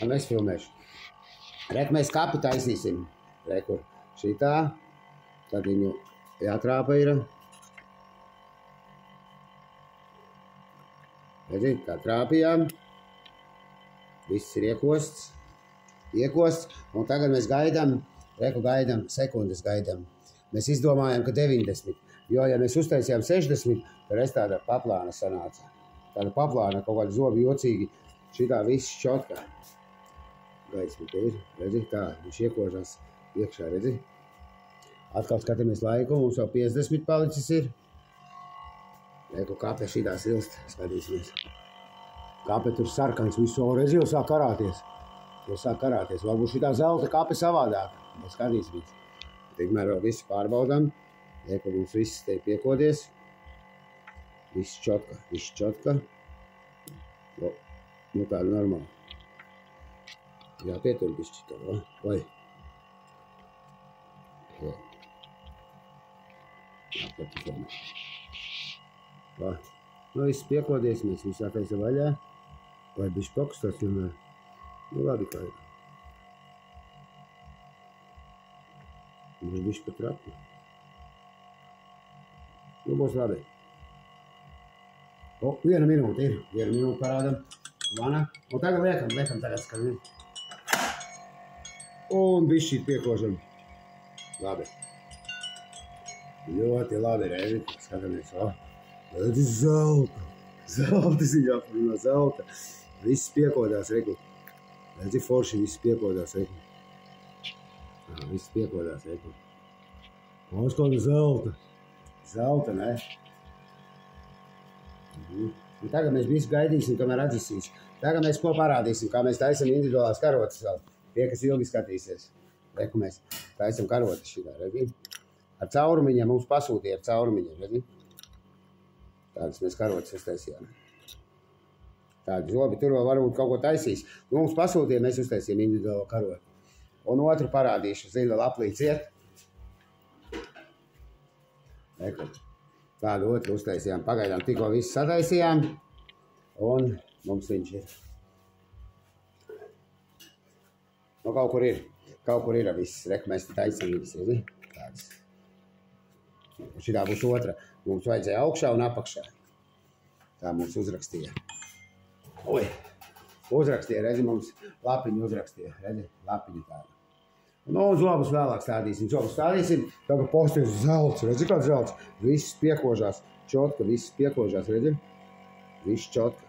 Un es filmēšu. Rek, mēs kapi taisīsim. Rekur šitā. Tad viņu jātrāpa ir. Redzīt, tā trāpījām. Viss ir iekosts. Un tagad mēs gaidām, reku gaidām, sekundes gaidām. Mēs izdomājām, ka 90. Jo, ja mēs uztaisījām 60, tad es tāda paplāna sanāca. Tāda paplāna kaut kāda zobi jocīgi. Šitā viss šotkā. Gaismi te ir, redzi, tā, viņš iekožās iekšā, redzi. Atkal skatāmies laiku, mums jau 50 palicis ir. Reku kape šitā silst, skatīsimies. Kape tur sarkans visu, redzi, jau sāk karāties. Varbūt šitā zelta kape savādāk. Skatīsimies. Tikmēr vēl visu pārbaudām. Reku mums viss te piekodies. Viss čotka. Nu tāda normāla. Jāpietur bišķi to, vai? Jāpietur to. Nu viss piekodies, mēs visu jātaisa vaļā. Vai bišķi pakustās vienmēr. Nu labi kā ir. Mums bišķi pat rapi. Nu būs labi. O, 1 minūte ir. 1 minūte parādam. Vana. Un tagad liekam tagad skatīt. Un bišķi piekožam. Labi. Ļoti labi, redzi. Skatāmies. Redzi zelta. Zelta. Viss piekodās, reku. Redzi forši, viss piekodās, reku. Viss piekodās, reku. Mums kāda zelta. Zelta, ne? Un tagad mēs visu gaidīsim, kamēr atdzisīs. Tagad mēs ko parādīsim, kā mēs taisam individuālās karotes vēl. Tie, kas ilgi skatīsies. Reku mēs taisam karotes šitā, redzi? Ar caurumiņiem mums pasūtīja ar caurumiņiem, redzi? Tādas mēs karotes uztaisījām. Tādi zobi tur vēl varbūt kaut ko taisīs. Mums pasūtīja, mēs uztaisījām individuālo karotu. Un otru parādīšu, zinu, vēl aplīts iet. Reku. Tādu otru uztaisījām. Pagaidām tikko visu sataisījām. Un mums viņš ir. Nu, kaut kur ir viss. Reku, mēs te taisam viss, redzi? Tādas. Šitā būs otra. Mums vajadzēja augšā un apakšā. Tā mums uzrakstīja. Oi! Uzrakstīja, redzi, mums lapiņu uzrakstīja. Redzi, lapiņu tādu. Nu, zobus vēlāk stādīsim. Tagad posties zelts. Redzi, kāds zelts? Viss piekožās. Čotka, viss piekožās, redzi? Viss čotka.